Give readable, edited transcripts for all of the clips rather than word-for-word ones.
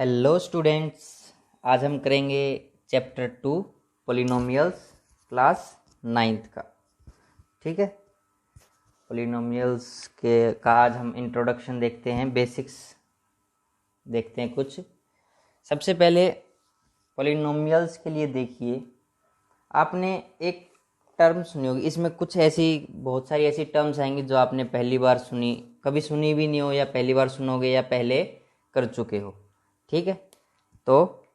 Hello students, आज हम करेंगे चैप्टर 2 पोलिनोमियल्स क्लास 9th का। ठीक है, पोलिनोमियल्स का आज हम इंट्रोडक्शन देखते हैं, बेसिक्स देखते हैं कुछ। सबसे पहले पोलिनोमियल्स के लिए देखिए, आपने एक टर्म सुनी होगी, इसमें कुछ ऐसी बहुत सारी ऐसी टर्म्स आएंगी जो आपने पहली बार सुनी, कभी सुनी भी नहीं हो, या पहली बार सुनोगे या पहले कर चुके हो। ठीक है, तो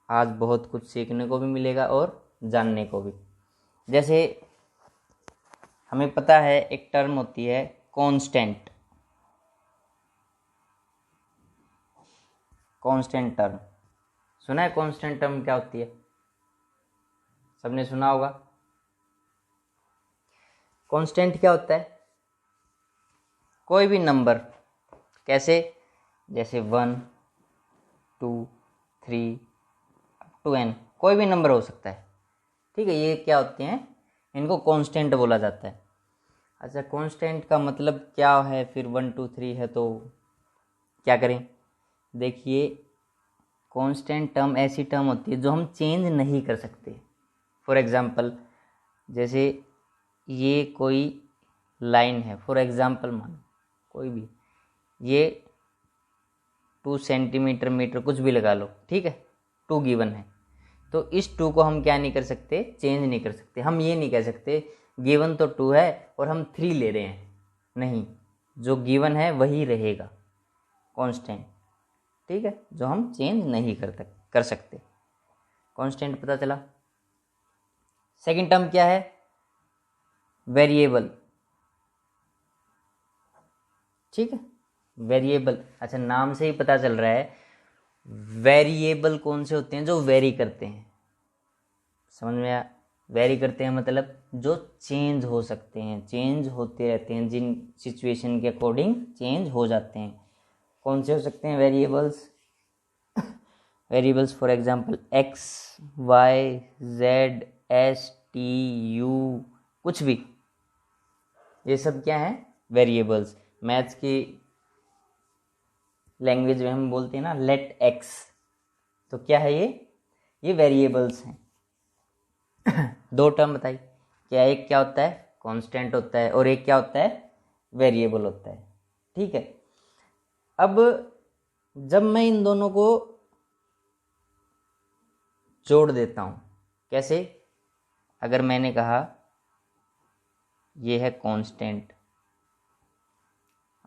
आज बहुत कुछ सीखने को भी मिलेगा और जानने को भी। जैसे हमें पता है एक टर्म होती है कांस्टेंट। कांस्टेंट टर्म सुना है? कांस्टेंट टर्म क्या होती है? सबने सुना होगा। कांस्टेंट क्या होता है? कोई भी नंबर, कैसे? जैसे 1, 2, 3 टू n, कोई भी नंबर हो सकता है। ठीक है, ये क्या होते हैं? इनको कांस्टेंट बोला जाता है। अच्छा, कांस्टेंट का मतलब क्या है? फिर 1, 2, 3 है तो क्या करें? देखिए, कांस्टेंट टर्म ऐसी टर्म होती है जो हम चेंज नहीं कर सकते। फॉर एग्जांपल, जैसे ये कोई लाइन है, फॉर एग्जांपल मान कोई भी, ये 2 सेंटीमीटर मीटर कुछ भी लगा लो। ठीक है, 2 गिवन है, तो इस 2 को हम क्या नहीं कर सकते? चेंज नहीं कर सकते। हम ये नहीं कह सकते गिवन तो 2 है और हम 3 ले रहे हैं। नहीं, जो गिवन है वही रहेगा कांस्टेंट। ठीक है, जो हम चेंज नहीं कर सकते। कांस्टेंट पता चला। सेकंड टर्म क्या है? वेरिएबल। ठीक है, वेरिएबल। अच्छा, नाम से ही पता चल रहा है वेरिएबल कौन से होते हैं? जो वेरी करते हैं। समझ में आया? वेरी करते हैं मतलब जो चेंज हो सकते हैं, चेंज होते रहते हैं, जिन सिचुएशन के अकॉर्डिंग चेंज हो जाते हैं। कौन से हो सकते हैं variables? Variables for example x, y, z, s, t, u, कुछ भी, ये सब क्या है? वेरिएबल्स। मैथ्स की लैंग्वेज में हम बोलते हैं ना लेट x, तो क्या है ये वेरिएबल्स हैं। दो टर्म बताई क्या? एक क्या होता है? कांस्टेंट होता है, और एक क्या होता है? वेरिएबल होता है। ठीक है, अब जब मैं इन दोनों को जोड़ देता हूं, कैसे? अगर मैंने कहा ये है कांस्टेंट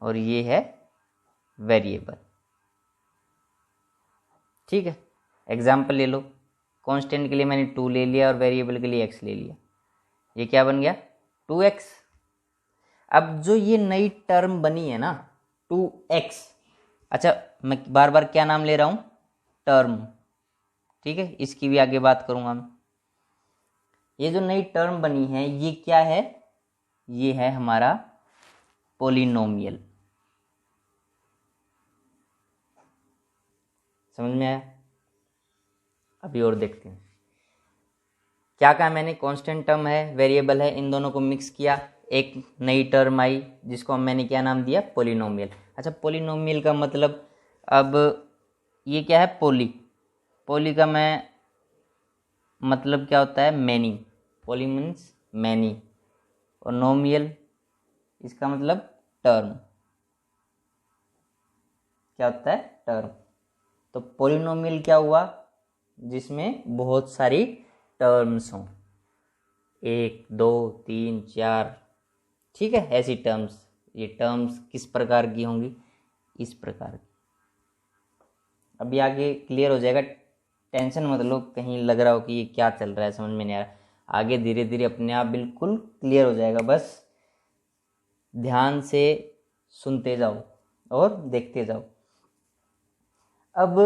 और ये है वेरिएबल। ठीक है, एग्जाम्पल ले लो। कांस्टेंट के लिए मैंने 2 ले लिया और वेरिएबल के लिए x ले लिया। ये क्या बन गया? 2x। अब जो ये नई टर्म बनी है ना 2x, अच्छा मैं बार बार क्या नाम ले रहा हूं? टर्म। ठीक है, इसकी भी आगे बात करूंगा मैं। ये जो नई टर्म बनी है ये क्या है? ये है हमारा पोलिनोमियल। समझ में आया? अभी और देखते हैं। क्या कहा मैंने? कांस्टेंट टर्म है, वेरिएबल है, इन दोनों को मिक्स किया, एक नई टर्म आई जिसको मैंने क्या नाम दिया? पोलिनोमियल। अच्छा, पोलिनोमियल का मतलब, अब ये क्या है? पोली। पोली का मैं मतलब क्या होता है? मैनी। पोली मीन्स मैनी, और नोमियल इसका मतलब टर्म। क्या होता है? टर्म। तो पोलिनोमियल क्या हुआ? जिसमें बहुत सारी टर्म्स हों, 1, 2, 3, 4। ठीक है, ऐसी टर्म्स। ये टर्म्स किस प्रकार की होंगी? इस प्रकार की। अभी आगे क्लियर हो जाएगा, टेंशन मत लो कहीं लग रहा हो कि ये क्या चल रहा है, समझ में नहीं आ रहा। आगे धीरे धीरे अपने आप बिल्कुल क्लियर हो जाएगा। बस ध्यान से सुनते जाओ और देखते जाओ। अब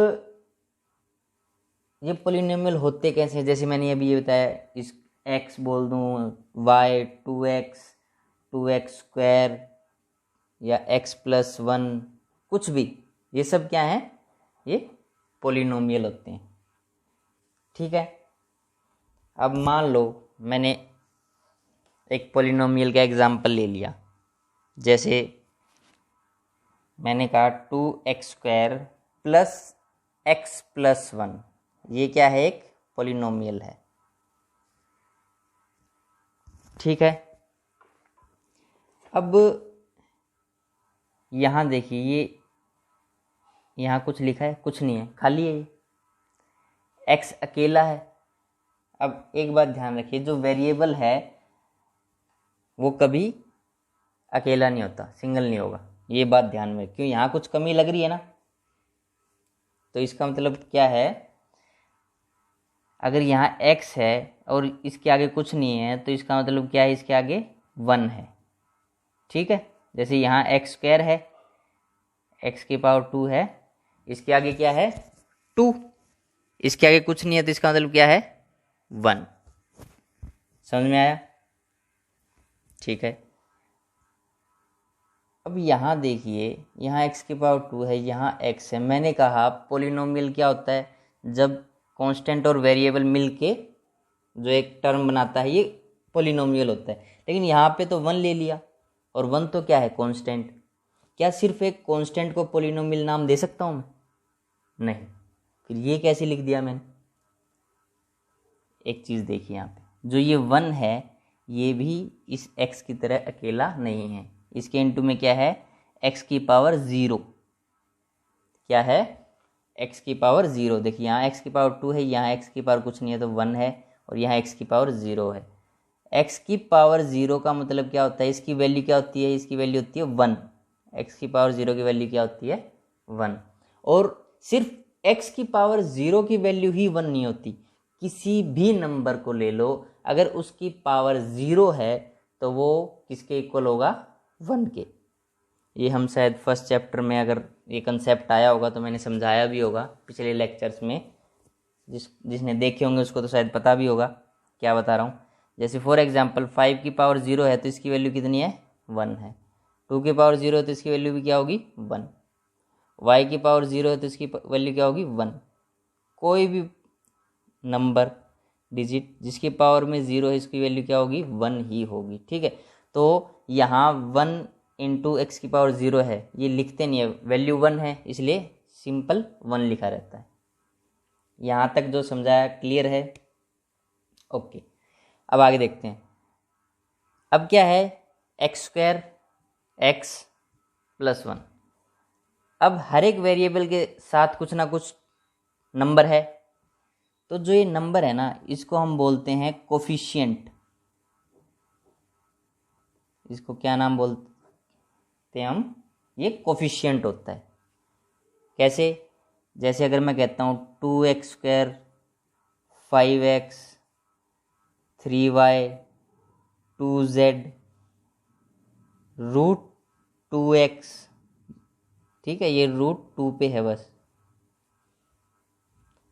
ये पोलिनोमियल होते कैसे हैं? जैसे मैंने अभी ये बताया, इस x बोल दूँ, y 2x, 2x स्क्वायर, या x + 1, कुछ भी, ये सब क्या है? ये पोलिनोमियल होते हैं। ठीक है, अब मान लो मैंने एक पोलिनोमियल का एग्जाम्पल ले लिया। जैसे मैंने कहा 2x² plus x plus one, ये क्या है, एक पॉलिनोमियल है। ठीक है, अब यहाँ देखिए, ये यहाँ कुछ लिखा है, कुछ नहीं है, खाली है, ये एक्स अकेला है। अब एक बात ध्यान रखिए, जो वेरिएबल है वो कभी अकेला नहीं होता, सिंगल नहीं होगा, ये बात ध्यान में। क्यों, यहाँ कुछ कमी लग रही है ना, तो इसका मतलब क्या है, अगर यहाँ x है और इसके आगे कुछ नहीं है तो इसका मतलब क्या है, इसके आगे 1 है। ठीक है, जैसे यहाँ एक्स स्क्वायर है, x की पावर 2 है, इसके आगे क्या है 2, इसके आगे कुछ नहीं है तो इसका मतलब क्या है 1। समझ में आया? ठीक है, अब यहाँ देखिए, यहाँ x की पावर 2 है, यहाँ x है। मैंने कहा पॉलिनोमियल क्या होता है, जब कांस्टेंट और वेरिएबल मिलके जो एक टर्म बनाता है, ये पॉलिनोमियल होता है। लेकिन यहाँ पे तो 1 ले लिया, और 1 तो क्या है, कांस्टेंट। क्या सिर्फ एक कांस्टेंट को पॉलिनोमियल नाम दे सकता हूँ मैं? नहीं। फिर ये कैसे लिख दिया मैंने? एक चीज़ देखिए, यहाँ पे जो ये 1 है, ये भी इस x की तरह अकेला नहीं है। इसके इनटू में क्या है, x की पावर 0। क्या है, x की पावर 0। देखिए यहाँ x की पावर 2 है, यहाँ x की पावर कुछ नहीं है तो 1 है, और यहाँ x की पावर 0 है। x की पावर 0 का मतलब क्या होता है, इसकी वैल्यू क्या होती है, इसकी वैल्यू होती है 1। x की पावर 0 की वैल्यू क्या होती है 1। और सिर्फ x की पावर 0 की वैल्यू ही 1 नहीं होती, किसी भी नंबर को ले लो, अगर उसकी पावर 0 है तो वो किसके इक्वल होगा, 1 के। ये हम शायद फर्स्ट चैप्टर में, अगर ये कंसेप्ट आया होगा तो मैंने समझाया भी होगा पिछले लेक्चर्स में। जिसने देखे होंगे उसको तो शायद पता भी होगा क्या बता रहा हूँ। जैसे फॉर एग्जांपल 5 की पावर 0 है तो इसकी वैल्यू कितनी है, 1 है। 2 की पावर 0 है तो इसकी वैल्यू भी क्या होगी, 1। y की पावर 0 है तो इसकी वैल्यू क्या होगी, 1। कोई भी नंबर डिजिट जिसकी पावर में 0 है, इसकी वैल्यू क्या होगी, 1 ही होगी। ठीक है, तो यहाँ 1 इंटू एक्स की पावर 0 है, ये लिखते नहीं है, वैल्यू 1 है, इसलिए सिंपल 1 लिखा रहता है। यहाँ तक जो समझाया क्लियर है? ओके, अब आगे देखते हैं। अब क्या है, एक्स स्क्वायर एक्स प्लस 1। अब हर एक वेरिएबल के साथ कुछ ना कुछ नंबर है, तो जो ये नंबर है ना, इसको हम बोलते हैं कोफिशिएंट। इसको क्या नाम बोलते हैं हम, ये कोफिशिएंट होता है। कैसे, जैसे अगर मैं कहता हूँ 2x square 5x 3y 2z root 2x, ठीक है, ये रूट 2 पे है बस।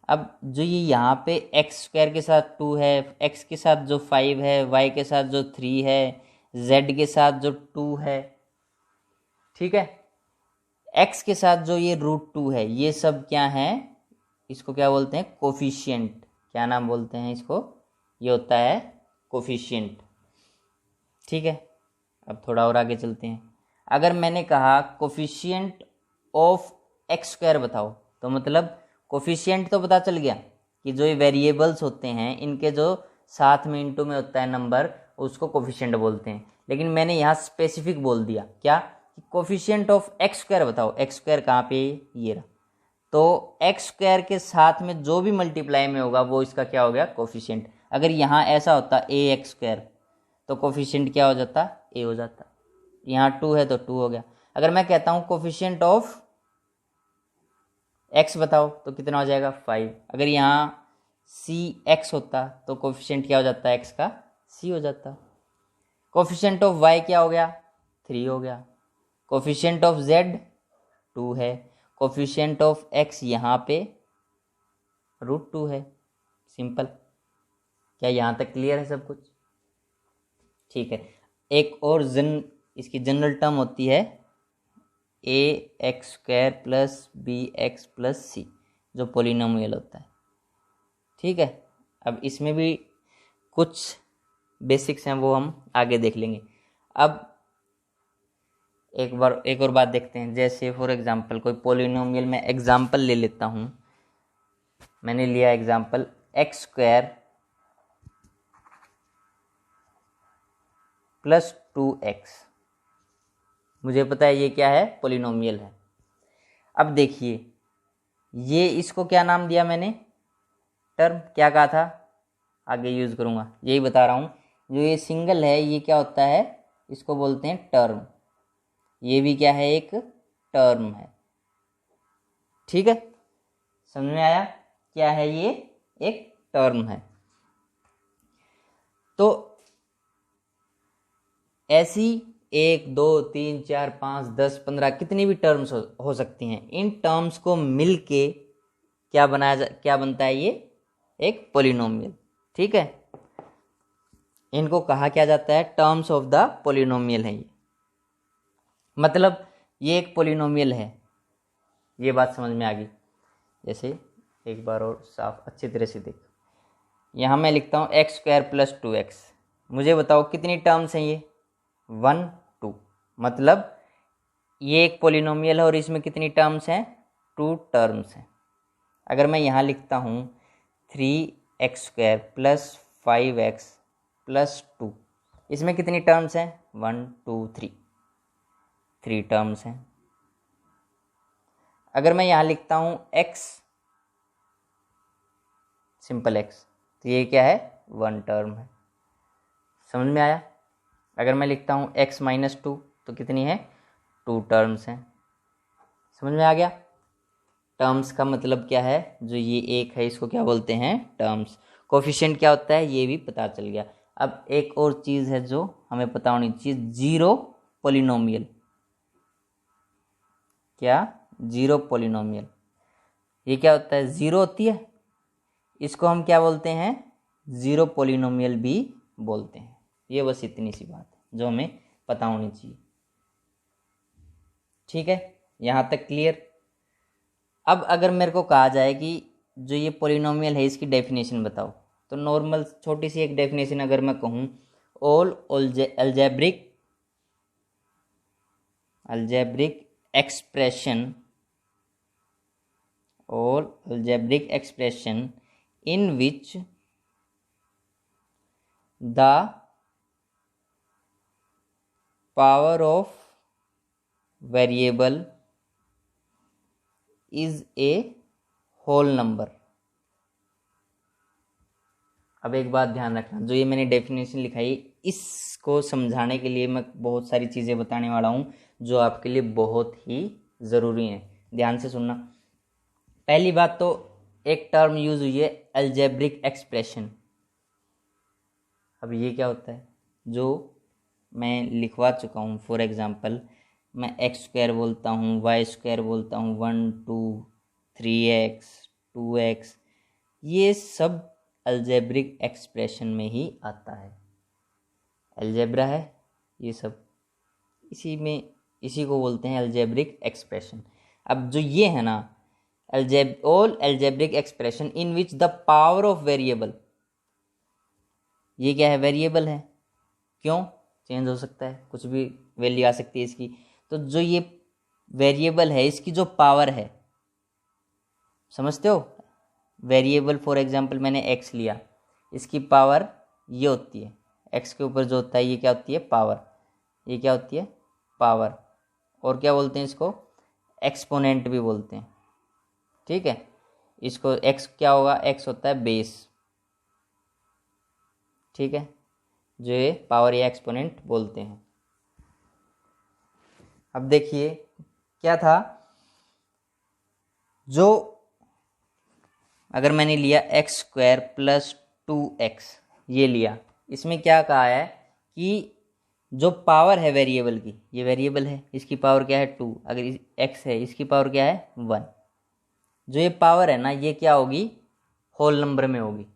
अब जो ये यहाँ पे एक्स स्क्वायर के साथ 2 है, एक्स के साथ जो 5 है, वाई के साथ जो 3 है, जेड के साथ जो 2 है, ठीक है, एक्स के साथ जो ये रूट 2 है, ये सब क्या है, इसको क्या बोलते हैं, कोफिशिएंट। क्या नाम बोलते हैं इसको, ये होता है कोफिशिएंट। ठीक है, अब थोड़ा और आगे चलते हैं। अगर मैंने कहा कोफिशिएंट ऑफ एक्स स्क्वायर बताओ, तो मतलब कोफिशिएंट तो पता चल गया कि जो ये वेरिएबल्स होते हैं, इनके जो साथ में इंटू में होता है नंबर, उसको कोफिशिएंट बोलते हैं। लेकिन मैंने यहाँ स्पेसिफिक बोल दिया क्या, कि कोफिशिएंट ऑफ एक्स स्क्वायर बताओ। एक्स स्क्वायर कहाँ पे, ये रहा। तो एक्स स्क्वायर के साथ में जो भी मल्टीप्लाई में होगा वो इसका क्या हो गया, कोफिशिएंट। अगर यहाँ ऐसा होता ए एक्स स्क्वायर, तो कोफिशिएंट क्या हो जाता, ए हो जाता। यहाँ 2 है तो 2 हो गया। अगर मैं कहता हूँ कोफिशिएंट ऑफ एक्स बताओ, तो कितना हो जाएगा, 5। अगर यहाँ सी एक्स होता तो कोफिशिएंट क्या हो जाता है, एक्स का सी हो जाता। कोफिशिएंट ऑफ वाई क्या हो गया, 3 हो गया। कोफिशिएंट ऑफ जेड 2 है। कोफिशिएंट ऑफ एक्स यहाँ पे रूट 2 है। सिंपल। क्या यहाँ तक क्लियर है सब कुछ? ठीक है, एक और इसकी जनरल टर्म होती है A X square plus B X plus C, जो पोलिनोमियल होता है। ठीक है, अब इसमें भी कुछ बेसिक्स हैं, वो हम आगे देख लेंगे। अब एक और बात देखते हैं। जैसे फॉर एग्जांपल कोई पॉलिनोमियल, मैं एग्जांपल ले लेता हूँ। मैंने लिया example x square plus 2x। मुझे पता है ये क्या है, पॉलिनोमियल है। अब देखिए, ये इसको क्या नाम दिया मैंने, टर्म। क्या कहा था, आगे यूज करूँगा, यही बता रहा हूँ। जो ये सिंगल है ये क्या होता है, इसको बोलते हैं टर्म। ये भी क्या है, एक टर्म है। ठीक है, समझ में आया क्या है, ये एक टर्म है। तो ऐसी 1 2 3 4 5 10 15 कितनी भी टर्म्स हो सकती हैं। इन टर्म्स को मिलके क्या बनता है, ये एक पॉलिनोमियल। ठीक है, इनको कहा क्या जाता है, टर्म्स ऑफ द पॉलिनोमियल है ये। मतलब ये एक पॉलिनोमियल है, ये बात समझ में आ गई। जैसे एक बार और साफ अच्छी तरह से देख, यहाँ मैं लिखता हूँ एक्स स्क्वायर प्लस 2x। मुझे बताओ कितनी टर्म्स हैं ये, 1 2। मतलब ये एक पॉलिनोमियल है और इसमें कितनी टर्म्स हैं, 2 टर्म्स हैं। अगर मैं यहाँ लिखता हूँ 3x square plus 5x plus 2, इसमें कितनी टर्म्स हैं, 1 2 3 टर्म्स हैं। अगर मैं यहाँ लिखता हूँ x सिंपल x, तो ये क्या है, 1 टर्म है। समझ में आया। अगर मैं लिखता हूँ x माइनस 2, तो कितनी है, 2 टर्म्स हैं। समझ में आ गया। टर्म्स का मतलब क्या है, जो ये एक है इसको क्या बोलते हैं, टर्म्स। कोफिशिएंट क्या होता है ये भी पता चल गया। अब एक और चीज़ है जो हमें पता होनी चाहिए, जीरो पॉलिनोमियल। क्या, जीरो पॉलिनोमियल। ये क्या होता है, जीरो होती है, इसको हम क्या बोलते हैं, जीरो पॉलिनोमियल भी बोलते हैं। ये बस इतनी सी बात है जो हमें पता होनी चाहिए। ठीक है, यहाँ तक क्लियर। अब अगर मेरे को कहा जाए कि जो ये पॉलिनोमियल है इसकी डेफिनेशन बताओ, तो नॉर्मल छोटी सी एक डेफिनेशन अगर मैं कहूँ, all algebraic expression in which the power of variable is a whole number। अब एक बात ध्यान रखना, जो ये मैंने डेफिनेशन लिखाई इसको समझाने के लिए मैं बहुत सारी चीज़ें बताने वाला हूँ जो आपके लिए बहुत ही ज़रूरी हैं। ध्यान से सुनना। पहली बात तो एक टर्म यूज हुई है, अलजेब्रिक एक्सप्रेशन। अब ये क्या होता है, जो मैं लिखवा चुका हूँ। फॉर एग्जांपल मैं एक्स स्क्वायर बोलता हूँ, वाई स्क्वायर बोलता हूँ, 1 2 3x 2x, ये सब अलजेब्रिक एक्सप्रेशन में ही आता है। अलजेब्रा है ये सब, इसी को बोलते हैं अलजेब्रिक एक्सप्रेशन। अब जो ये है ना, all algebraic expression in which the power of variable, ये क्या है, वेरिएबल है। क्यों, चेंज हो सकता है, कुछ भी वैल्यू आ सकती है इसकी। तो जो ये वेरिएबल है इसकी जो पावर है, समझते हो, वेरिएबल फॉर एग्जांपल मैंने x लिया, इसकी पावर ये होती है, x के ऊपर जो होता है ये क्या होती है, पावर। ये क्या होती है, पावर। और क्या बोलते हैं इसको, एक्सपोनेंट भी बोलते हैं। ठीक है, इसको x क्या होगा, x होता है बेस। ठीक है, जो ये पावर या एक्सपोनेंट बोलते हैं। अब देखिए क्या था, जो अगर मैंने लिया एक्स स्क्वायर प्लस 2x, ये लिया, इसमें क्या कहा है कि जो पावर है वेरिएबल की, ये वेरिएबल है, इसकी पावर क्या है 2, अगर x है इसकी पावर क्या है 1। जो ये पावर है ना, ये क्या होगी, होल नंबर में होगी।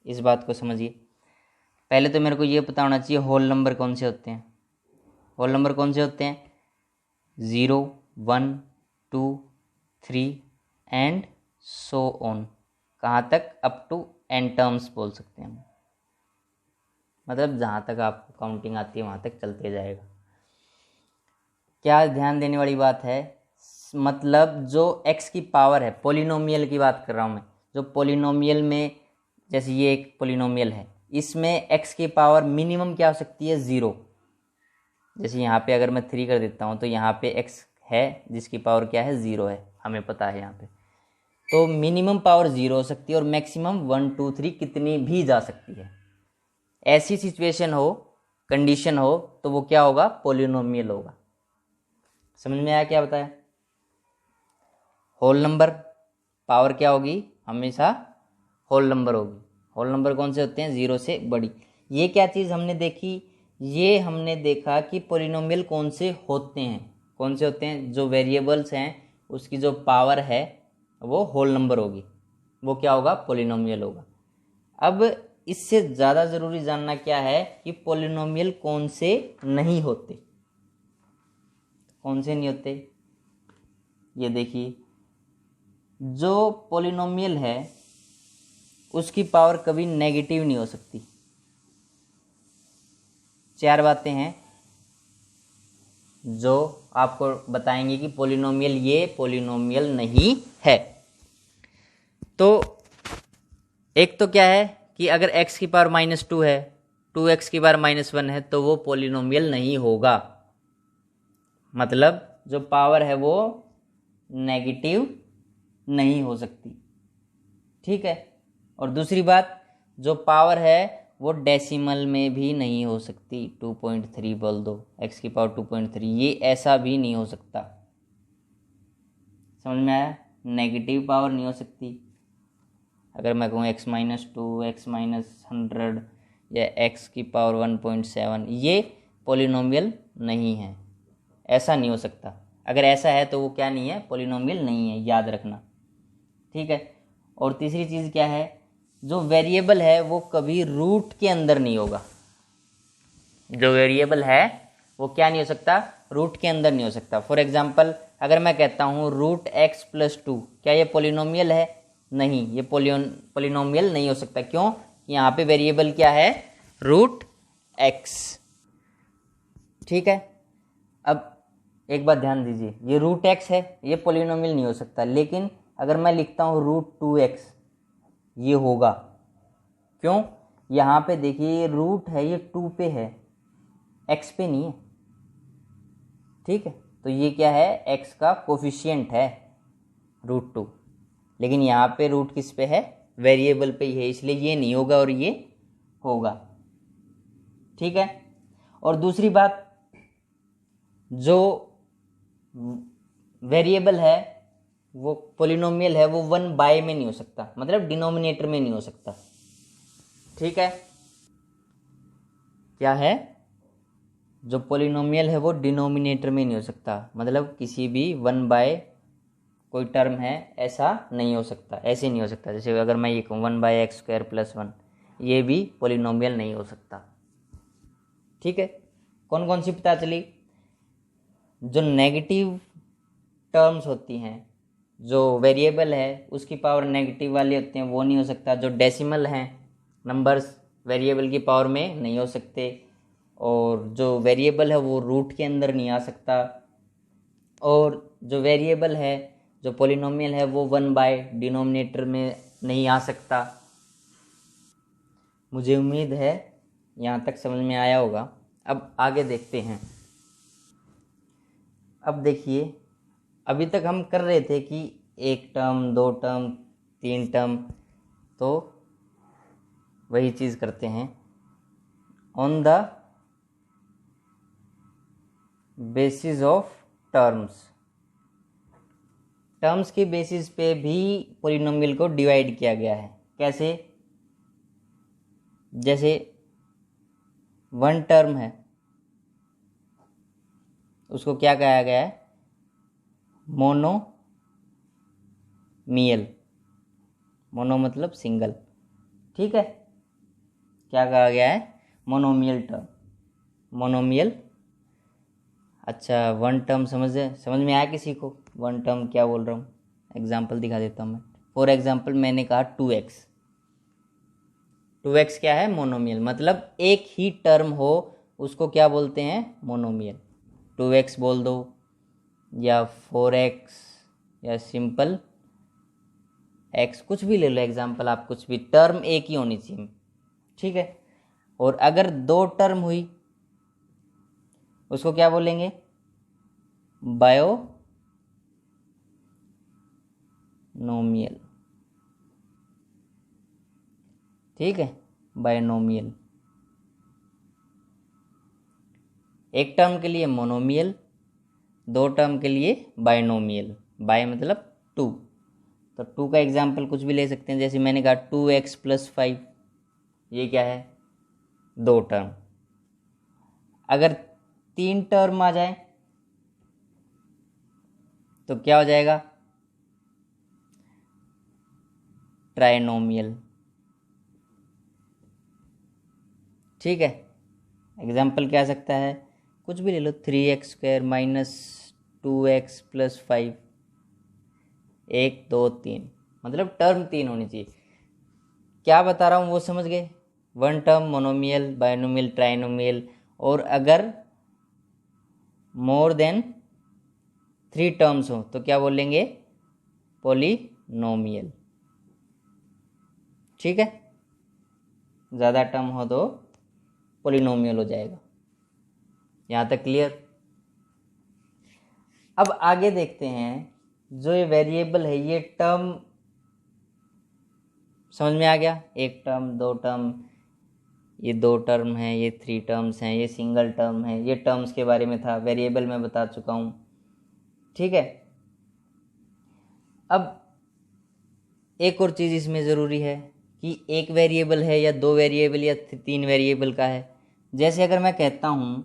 इस बात को समझिए। पहले तो मेरे को ये पता होना चाहिए होल नंबर कौन से होते हैं। होल नंबर कौन से होते हैं, 0 1 2 3 एंड सो ऑन। कहाँ तक, अप टू n टर्म्स बोल सकते हैं हम। मतलब जहाँ तक आपको काउंटिंग आती है वहाँ तक चलते जाएगा। क्या ध्यान देने वाली बात है, मतलब जो x की पावर है, पोलिनोमियल की बात कर रहा हूँ मैं, जो पोलिनोमियल में जैसे ये एक पोलिनोमियल है, इसमें x की पावर मिनिमम क्या हो सकती है, 0। जैसे यहाँ पे अगर मैं 3 कर देता हूँ तो यहाँ पे x है जिसकी पावर क्या है, 0 है, हमें पता है यहाँ पे। तो मिनिमम पावर 0 हो सकती है और मैक्सिमम 1 2 3 कितनी भी जा सकती है। ऐसी सिचुएशन हो, कंडीशन हो, तो वो क्या होगा, पोलिनोमियल होगा। समझ में आया क्या बताया? होल नंबर पावर क्या होगी, हमेशा होल नंबर होगी। होल नंबर कौन से होते हैं, 0 से बड़ी। ये क्या चीज़ हमने देखी, ये हमने देखा कि पोलिनोमियल कौन से होते हैं, कौन से होते हैं, जो वेरिएबल्स हैं उसकी जो पावर है वो होल नंबर होगी, वो क्या होगा, पोलिनोमियल होगा। अब इससे ज़्यादा ज़रूरी जानना क्या है कि पोलिनोमियल कौन से नहीं होते, कौन से नहीं होते। ये देखिए, जो पोलिनोमियल है उसकी पावर कभी नेगेटिव नहीं हो सकती। 4 बातें हैं जो आपको बताएंगे कि पोलिनोमियल ये पोलिनोमियल नहीं है। तो एक तो क्या है कि अगर x की पावर -2 है, 2x की पावर -1 है, तो वो पोलिनोमियल नहीं होगा, मतलब जो पावर है वो नेगेटिव नहीं हो सकती, ठीक है। और दूसरी बात, जो पावर है वो डेसिमल में भी नहीं हो सकती। 2.3 बोल दो, x की पावर 2.3, ये ऐसा भी नहीं हो सकता। समझ में आया, नेगेटिव पावर नहीं हो सकती। अगर मैं कहूँ x-2, x-100 या x की पावर 1.7, ये पोलिनोमियल नहीं है, ऐसा नहीं हो सकता। अगर ऐसा है तो वो क्या नहीं है, पोलिनोमियल नहीं है, याद रखना, ठीक है। और तीसरी चीज़ क्या है, जो वेरिएबल है वो कभी रूट के अंदर नहीं होगा। जो वेरिएबल है वो क्या नहीं हो सकता, रूट के अंदर नहीं हो सकता। फॉर एग्जाम्पल, अगर मैं कहता हूँ √x+2, क्या ये पोलिनोमियल है? नहीं, ये पोलिनोमियल नहीं हो सकता। क्यों? यहाँ पे वेरिएबल क्या है, √x, ठीक है। अब एक बात ध्यान दीजिए, ये √x है, ये पोलिनोमियल नहीं हो सकता। लेकिन अगर मैं लिखता हूँ √2x, ये होगा। क्यों? यहाँ पे देखिए, ये रूट है, ये 2 पे है, x पे नहीं है, ठीक है। तो ये क्या है, x का कोफिशिएंट है √2। लेकिन यहाँ पे रूट किस पे है, वेरिएबल पे ही है, इसलिए ये नहीं होगा और ये होगा, ठीक है। और दूसरी बात, जो वेरिएबल है वो पोलिनोमियल है, वो 1/, में नहीं हो सकता, मतलब डिनोमिनेटर में नहीं हो सकता, ठीक है। क्या है, जो पोलिनोमियल है वो डिनोमिनेटर में नहीं हो सकता, मतलब किसी भी 1/, कोई टर्म है ऐसा नहीं हो सकता, ऐसे नहीं हो सकता। जैसे अगर मैं ये कहूँ 1/x² + 1, ये भी पोलिनोमियल नहीं हो सकता, ठीक है। कौन कौन सी पता चली, जो नेगेटिव टर्म्स होती हैं, जो वेरिएबल है उसकी पावर नेगेटिव वाले होते हैं, वो नहीं हो सकता। जो डेसिमल हैं नंबर्स, वेरिएबल की पावर में नहीं हो सकते। और जो वेरिएबल है वो रूट के अंदर नहीं आ सकता। और जो वेरिएबल है, जो पोलिनोमियल है, वो 1/, डिनोमिनेटर में नहीं आ सकता। मुझे उम्मीद है यहाँ तक समझ में आया होगा। अब आगे देखते हैं। अब देखिए, अभी तक हम कर रहे थे कि 1 टर्म, 2 टर्म, 3 टर्म, तो वही चीज़ करते हैं। On the basis of terms, terms के बेसिस पे भी पोलिनोमियल को डिवाइड किया गया है। कैसे? जैसे 1 टर्म है, उसको क्या कहा गया है, मोनोमियल। मोनो मतलब सिंगल, ठीक है। क्या कहा गया है, मोनोमियल टर्म, मोनोमियल। अच्छा, 1 टर्म समझ में आया किसी को? 1 टर्म क्या बोल रहा हूँ, एग्जाम्पल दिखा देता हूँ मैं। फॉर एग्जाम्पल मैंने कहा 2x, 2x क्या है, मोनोमियल, मतलब एक ही टर्म हो उसको क्या बोलते हैं, मोनोमियल। 2x बोल दो या 4x या सिंपल x, कुछ भी ले लो एग्जाम्पल आप, कुछ भी, टर्म एक ही होनी चाहिए, ठीक है। और अगर दो टर्म हुई उसको क्या बोलेंगे? बायोनोमियल, ठीक है, बायोनोमियल। एक टर्म के लिए मोनोमियल, दो टर्म के लिए बायोनोमियल। बाय मतलब 2, तो 2 का एग्जाम्पल कुछ भी ले सकते हैं, जैसे मैंने कहा 2x + 5, ये क्या है? दो टर्म। अगर 3 टर्म आ जाए तो क्या हो जाएगा? ट्राइनोमियल, ठीक है। एग्जाम्पल क्या आ सकता है? कुछ भी ले लो, 3x² - 2x + 5, 1 2 3, मतलब टर्म 3 होनी चाहिए। क्या बता रहा हूँ वो समझ गए? One term monomial, binomial, trinomial. और अगर मोर देन 3 टर्म्स हो तो क्या बोलेंगे? पॉलिनोमियल, ठीक है। ज़्यादा टर्म हो तो पॉलिनोमियल हो जाएगा। यहाँ तक क्लियर? अब आगे देखते हैं, जो ये वेरिएबल है, ये टर्म समझ में आ गया? एक टर्म, दो टर्म, ये 2 टर्म है, ये 3 टर्म्स हैं, ये सिंगल टर्म है, ये टर्म्स के बारे में था। वेरिएबल मैं बता चुका हूँ, ठीक है। अब एक और चीज़ इसमें ज़रूरी है कि एक वेरिएबल है या 2 वेरिएबल या 3 वेरिएबल का है। जैसे अगर मैं कहता हूँ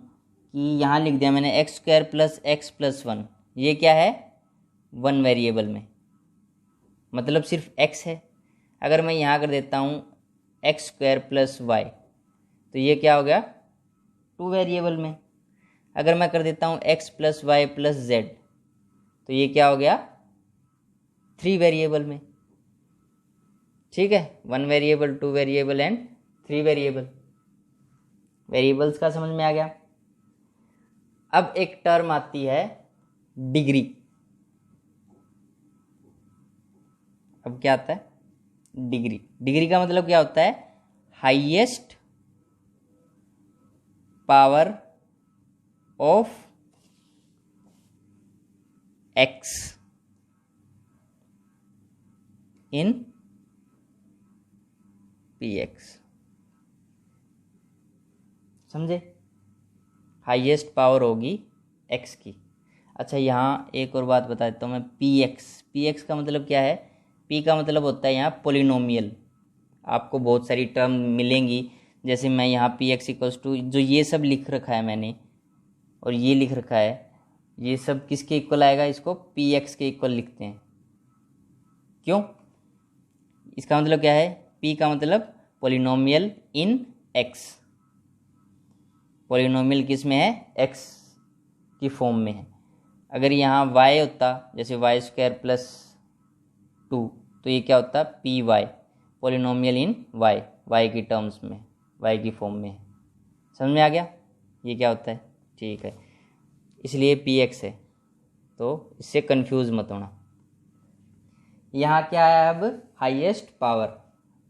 कि यहाँ लिख दिया मैंने x² + x + 1, ये क्या है? 1 वेरिएबल में, मतलब सिर्फ x है। अगर मैं यहाँ कर देता हूँ x² + y, तो ये क्या हो गया? 2 वेरिएबल में। अगर मैं कर देता हूँ x + y + z, तो ये क्या हो गया? 3 वेरिएबल में, ठीक है। 1 variable, 2 variable and 3 variable. Variables का समझ में आ गया। अब एक टर्म आती है डिग्री। अब क्या आता है? डिग्री। डिग्री का मतलब क्या होता है? Highest power of x in px, समझे? हाईएस्ट पावर होगी x की। अच्छा, यहाँ एक और बात बता देता हूँ मैं, px का मतलब क्या है? p का मतलब होता है यहाँ पोलिनोमियल। आपको बहुत सारी टर्म मिलेंगी, जैसे मैं यहाँ px = जो ये सब लिख रखा है मैंने और ये लिख रखा है, ये सब किसके इक्वल आएगा? इसको px के इक्वल लिखते हैं। क्यों? इसका मतलब क्या है? p का मतलब पोलिनोमियल इन x। पोलिनोमियल किस में है? x की फॉर्म में है। अगर यहाँ y होता, जैसे y² + 2, तो ये क्या होता? py, पोलिनोमियल इन y की टर्म्स में, y की फॉर्म में है। समझ में आ गया ये क्या होता है? ठीक है, इसलिए px है, तो इससे कंफ्यूज मत होना। यहाँ क्या है? अब हाईएस्ट पावर।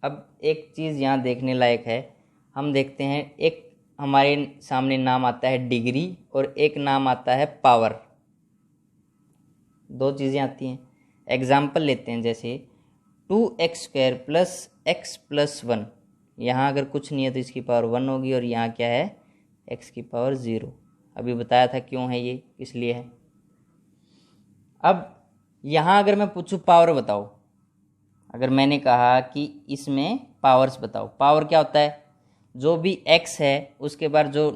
अब एक चीज़ यहाँ देखने लायक है, हम देखते हैं, एक हमारे सामने नाम आता है डिग्री और एक नाम आता है पावर। दो चीज़ें आती हैं। एग्जाम्पल लेते हैं, जैसे 2x² + x + 1, यहाँ अगर कुछ नहीं है तो इसकी पावर 1 होगी, और यहाँ क्या है? x की पावर 0। अभी बताया था क्यों है ये, किस लिए है। अब यहाँ अगर मैं पूछूँ पावर बताओ, अगर मैंने कहा कि इसमें पावर्स बताओ, पावर क्या होता है? जो भी x है उसके बाद जो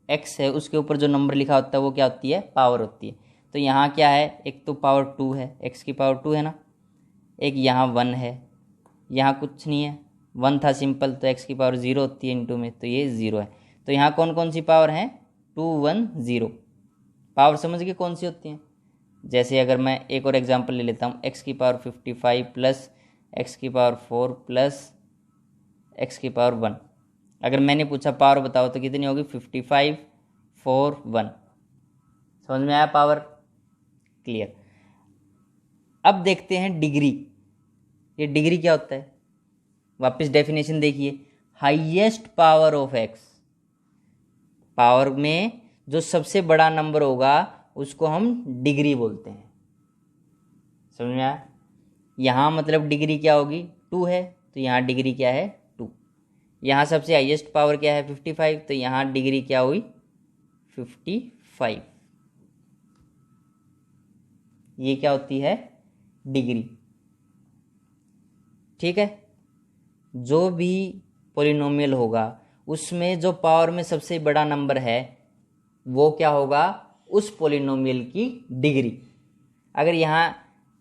x है उसके ऊपर जो नंबर लिखा होता है वो क्या होती है? पावर होती है। तो यहाँ क्या है? एक तो पावर 2 है, x की पावर 2 है ना, एक यहाँ 1 है, यहाँ कुछ नहीं है, 1 था सिंपल, तो x की पावर 0 होती है इंटू में, तो ये 0 है। तो यहाँ कौन कौन सी पावर है? 2 1 0। पावर समझ के कौन सी होती हैं? जैसे अगर मैं एक और एग्जांपल ले लेता हूँ, x की पावर 55 प्लस x की पावर 4 प्लस x की पावर 1। अगर मैंने पूछा पावर बताओ तो कितनी होगी? 55 4 1। समझ में आया पावर? क्लियर। अब देखते हैं डिग्री। ये डिग्री क्या होता है? वापस डेफिनेशन देखिए, highest power of x. Power में जो सबसे बड़ा नंबर होगा उसको हम डिग्री बोलते हैं। समझ में आया? यहाँ मतलब डिग्री क्या होगी? 2 है, तो यहाँ डिग्री क्या है? 2। यहाँ सबसे हाईएस्ट पावर क्या है? 55, तो यहाँ डिग्री क्या हुई? 55। ये क्या होती है? डिग्री। ठीक है। जो भी पॉलिनोमियल होगा उसमें जो पावर में सबसे बड़ा नंबर है वो क्या होगा? उस पॉलिनोमियल की डिग्री। अगर यहाँ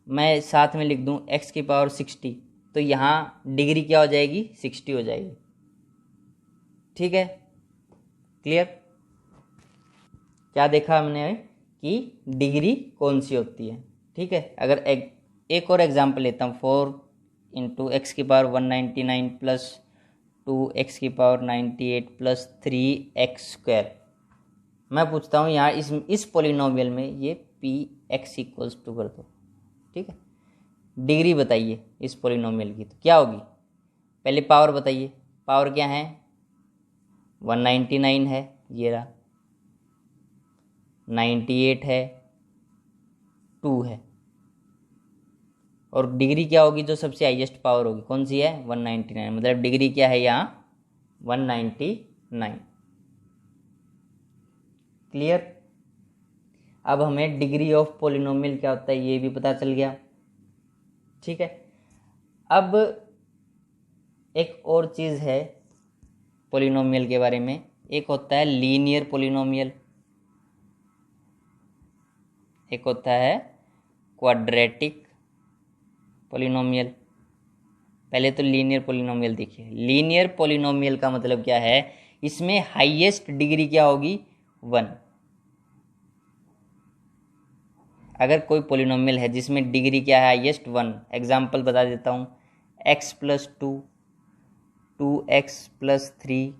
मैं साथ में लिख दूँ x की पावर 60, तो यहाँ डिग्री क्या हो जाएगी? 60 हो जाएगी। ठीक है, क्लियर? क्या देखा हमने कि डिग्री कौन सी होती है। ठीक है, अगर एक और एग्जांपल लेता हूँ, 4 इंटू एक्स की पावर 199 प्लस 2x की पावर 98 प्लस 3x²। मैं पूछता हूँ यहाँ इस पॉलिनोमियल में ये px इक्वल्स टू कर दो। ठीक है, डिग्री बताइए इस पॉलिनोमियल की, तो क्या होगी? पहले पावर बताइए। पावर क्या है? 199 है, ये रहा, 98 है, 2 है, और डिग्री क्या होगी? जो सबसे हाईएस्ट पावर होगी कौन सी है? 199। मतलब डिग्री क्या है यहाँ? 199। क्लियर? अब हमें डिग्री ऑफ पॉलिनोमियल क्या होता है ये भी पता चल गया। ठीक है, अब एक और चीज़ है पॉलिनोमियल के बारे में। एक होता है लीनियर पॉलिनोमियल, एक होता है क्वाड्रेटिक पॉलिनोमियल। पहले तो लीनियर पॉलिनोमियल देखिए। लीनियर पॉलिनोमियल का मतलब क्या है? इसमें हाईएस्ट डिग्री क्या होगी? 1। अगर कोई पॉलिनोमियल है जिसमें डिग्री क्या है? हाईएस्ट 1। एग्जाम्पल बता देता हूँ, x प्लस 2, 2x प्लस 3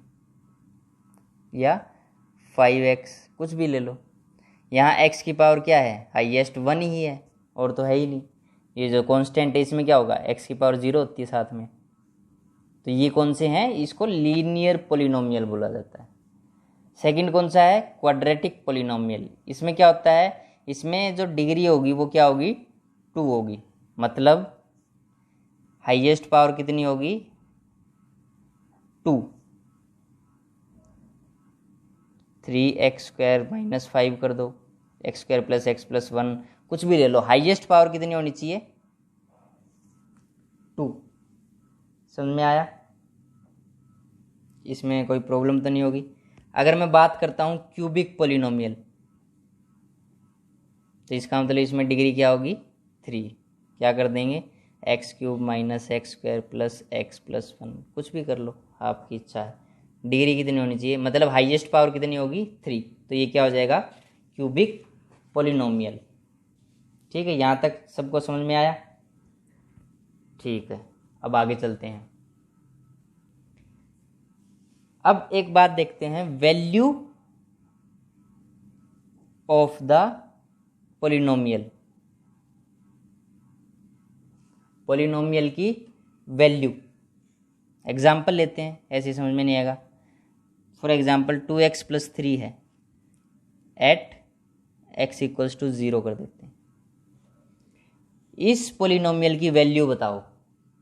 या 5x, कुछ भी ले लो। यहाँ x की पावर क्या है? हाईएस्ट 1 ही है, और तो है ही नहीं। ये जो कांस्टेंट है इसमें क्या होगा? x की पावर 0 होती है साथ में। तो ये कौन से हैं? इसको लीनियर पॉलिनोमियल बोला जाता है। सेकंड कौन सा है? Quadratic polynomial. इसमें क्या होता है? इसमें जो डिग्री होगी वो क्या होगी? 2 होगी। मतलब हाईएस्ट पावर कितनी होगी? 2। 3x² माइनस 5 कर दो, x² प्लस x प्लस 1, कुछ भी ले लो। हाईएस्ट पावर कितनी होनी चाहिए? 2। समझ में आया? इसमें कोई प्रॉब्लम तो नहीं होगी। अगर मैं बात करता हूँ क्यूबिक पॉलिनोमियल, तो इसका मतलब इसमें डिग्री क्या होगी? 3। क्या कर देंगे? x³ minus x² plus x plus 1, कुछ भी कर लो, आपकी इच्छा है। डिग्री कितनी होनी चाहिए? मतलब हाईएस्ट पावर कितनी होगी? 3। तो ये क्या हो जाएगा? Cubic polynomial. ठीक है, यहाँ तक सबको समझ में आया? ठीक है, अब आगे चलते हैं। अब एक बात देखते हैं, value of the polynomial. Polynomial की वैल्यू। एग्जाम्पल लेते हैं, ऐसे समझ में नहीं आएगा। फॉर एग्जाम्पल 2x प्लस 3 है, एट x इक्वल्स टू 0 कर देते हैं। इस पॉलिनोमियल की वैल्यू बताओ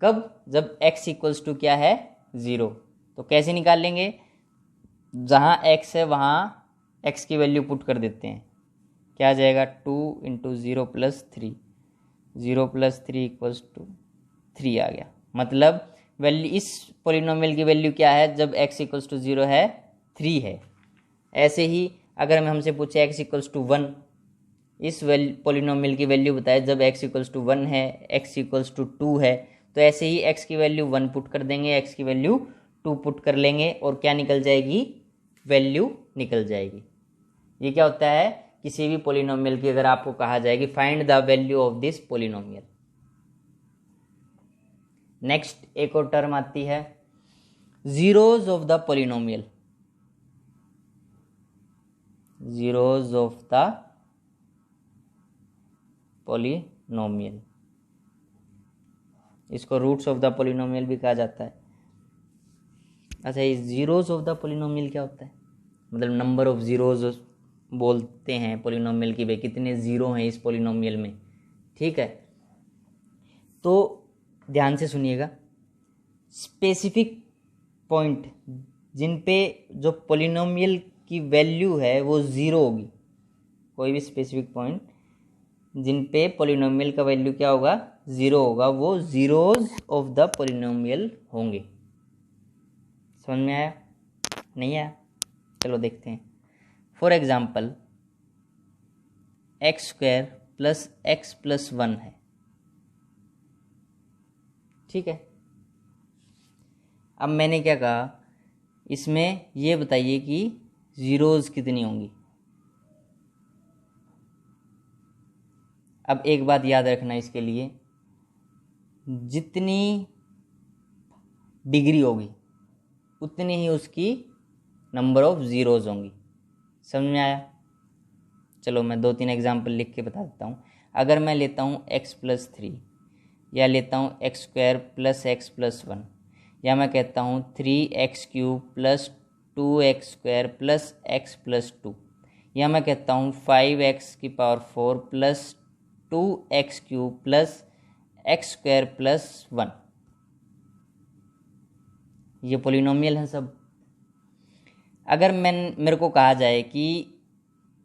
कब? जब x इक्वल्स टू क्या है? 0। तो कैसे निकाल लेंगे? जहाँ x है वहाँ x की वैल्यू पुट कर देते हैं। क्या आ जाएगा? 2 इंटू 0 प्लस 3, 0 प्लस 3 इक्वल्स टू 3 आ गया। मतलब वैल्यू, इस पॉलिनोमियल की वैल्यू क्या है जब x इक्वल्स टू 0 है? 3 है। ऐसे ही अगर मैं हमसे पूछे x इक्वल्स टू 1, इस पॉलिनोमियल की वैल्यू बताए जब x इक्वल्स टू 1 है, x इक्वल्स टू 2 है, तो ऐसे ही x की वैल्यू 1 पुट कर देंगे, x की वैल्यू 2 पुट कर लेंगे, और क्या निकल जाएगी? वैल्यू निकल जाएगी। ये क्या होता है? किसी भी पॉलिनोमियल की अगर आपको कहा जाए कि find the value of this polynomial. Next एक और टर्म आती है zeros of the polynomial. Zeros of the polynomial. इसको रूट्स ऑफ द पॉलिनोमियल भी कहा जाता है। अच्छा, ये जीरोज ऑफ द पॉलिनोमियल क्या होता है? मतलब नंबर ऑफ जीरोज बोलते हैं पॉलिनोमियल की, भाई कितने ज़ीरो हैं इस पॉलिनोमियल में। ठीक है, तो ध्यान से सुनिएगा। स्पेसिफिक पॉइंट जिन पे जो पॉलिनोमियल की वैल्यू है वो ज़ीरो होगी, कोई भी स्पेसिफिक पॉइंट जिन पे पॉलिनोमियल का वैल्यू क्या होगा? ज़ीरो होगा, वो ज़ीरोज ऑफ द पॉलिनोमियल होंगे। समझ में आया? नहीं आया? चलो देखते हैं। For example x square plus x plus one है। ठीक है, अब मैंने क्या कहा, इसमें ये बताइए कि ज़ीरोज़ कितनी होंगी। अब एक बात याद रखना इसके लिए, जितनी डिग्री होगी उतनी ही उसकी नंबर ऑफ ज़ीरोज़ होंगी। समझ में आया? चलो मैं 2-3 एग्जाम्पल लिख के बता देता हूँ। अगर मैं लेता हूँ x प्लस 3, या लेता हूँ x square plus x plus one, या मैं कहता हूँ 3x cube plus 2x square plus x plus 2, या मैं कहता हूँ 5x की power 4 plus 2x cube plus x square plus 1। ये पॉलिनोमियल हैं सब। अगर मेरे को कहा जाए कि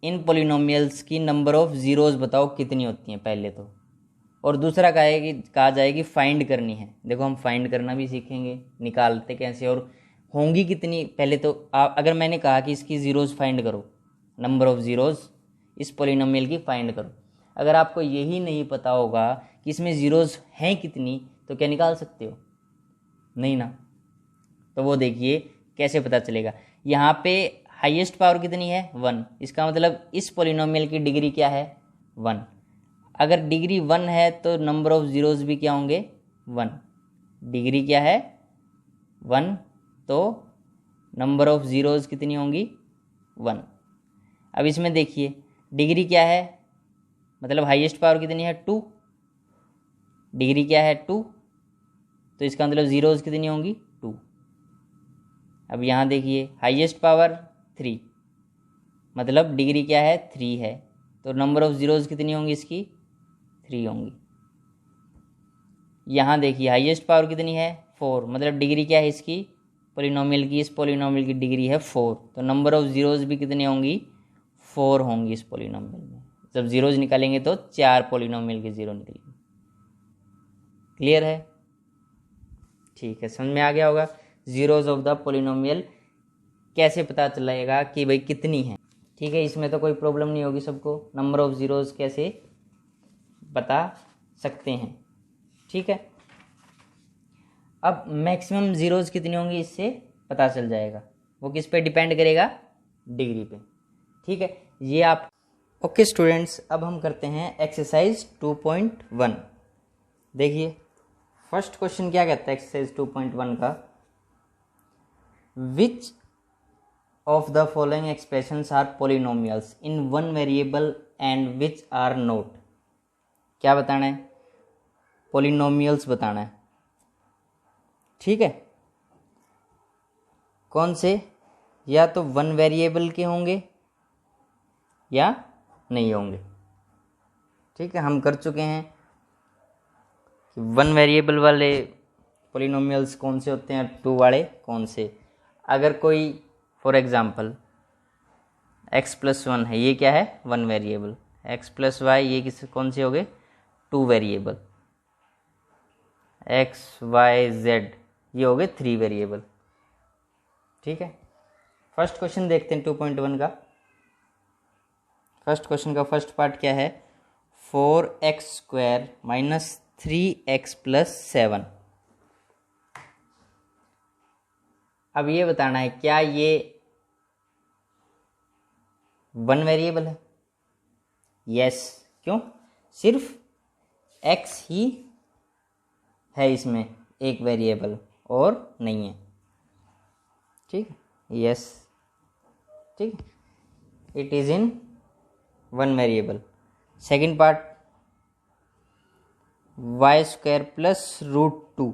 इन पॉलिनोमियल्स की नंबर ऑफ ज़ीरोज़ बताओ कितनी होती हैं पहले तो, और दूसरा कहा जाए कि फाइंड करनी है। देखो हम फाइंड करना भी सीखेंगे, निकालते कैसे और होंगी कितनी। पहले तो अगर मैंने कहा कि इसकी ज़ीरोज़ फाइंड करो, नंबर ऑफ ज़ीरोज़ इस पॉलिनोमियल की फाइंड करो, अगर आपको यही नहीं पता होगा कि इसमें ज़ीरोज़ हैं कितनी, तो क्या निकाल सकते हो? नहीं ना। तो वो देखिए कैसे पता चलेगा। यहाँ पे हाईएस्ट पावर कितनी है? 1। इसका मतलब इस पॉलिनोमियल की डिग्री क्या है? 1। अगर डिग्री 1 है तो नंबर ऑफ ज़ीरोज़ भी क्या होंगे? 1। डिग्री क्या है? 1, तो नंबर ऑफ ज़ीरोज़ कितनी होंगी? 1। अब इसमें देखिए डिग्री क्या है, मतलब हाईएस्ट पावर कितनी है? 2। डिग्री क्या है? 2, तो इसका मतलब ज़ीरोज़ कितनी होंगी? 2। अब यहाँ देखिए हाईएस्ट पावर 3, मतलब डिग्री क्या है? 3 है, तो नंबर ऑफ ज़ीरोज़ कितनी होंगी इसकी? 3 होंगी। यहाँ देखिए हाईएस्ट पावर कितनी है? 4, मतलब डिग्री क्या है इसकी? पॉलिनोमियल की, इस पॉलिनोमियल की डिग्री है 4, तो नंबर ऑफ ज़ीरोज़ भी कितनी होंगी? 4 होंगी इस पॉलिनोमियल में। जब ज़ीरोज़ निकालेंगे तो 4 पॉलिनोमियल के ज़ीरो निकलेंगे। क्लियर है? ठीक है, समझ में आ गया होगा ज़ीरोज़ ऑफ द पॉलिनोमियल कैसे पता चलेगा कि भाई कितनी है। ठीक है, इसमें तो कोई प्रॉब्लम नहीं होगी सबको, नंबर ऑफ ज़ीरोज़ कैसे बता सकते हैं। ठीक है, अब मैक्सिमम ज़ीरोज़ कितनी होंगी इससे पता चल जाएगा। वो किस पे डिपेंड करेगा? डिग्री पे। ठीक है, ये आप ओके स्टूडेंट्स, अब हम करते हैं एक्सरसाइज 2.1। देखिए फर्स्ट क्वेश्चन क्या कहता है एक्सरसाइज 2.1 का, which of the following expressions are polynomials in one variable and which are not. क्या बताना है? पॉलिनोमियल्स बताना है। ठीक है, कौन से? या तो वन वेरिएबल के होंगे या नहीं होंगे। ठीक है, हम कर चुके हैं कि वन वेरिएबल वाले पॉलिनोमियल्स कौन से होते हैं, 2 वाले कौन से। अगर कोई फॉर एग्जांपल x प्लस 1 है, ये क्या है? One variable. x plus y, ये कौन से हो गए? 2 वेरिएबल। x y z ये हो गए 3 वेरिएबल। ठीक है, फर्स्ट क्वेश्चन देखते हैं 2.1 का। फर्स्ट क्वेश्चन का फर्स्ट पार्ट क्या है? 4x square minus 3x plus 7। अब ये बताना है क्या ये वन वेरिएबल है? यस। क्यों? सिर्फ x ही है इसमें एक वेरिएबल और नहीं है। ठीक है, यस। ठीक है, it is in one variable. Second part y square plus √2,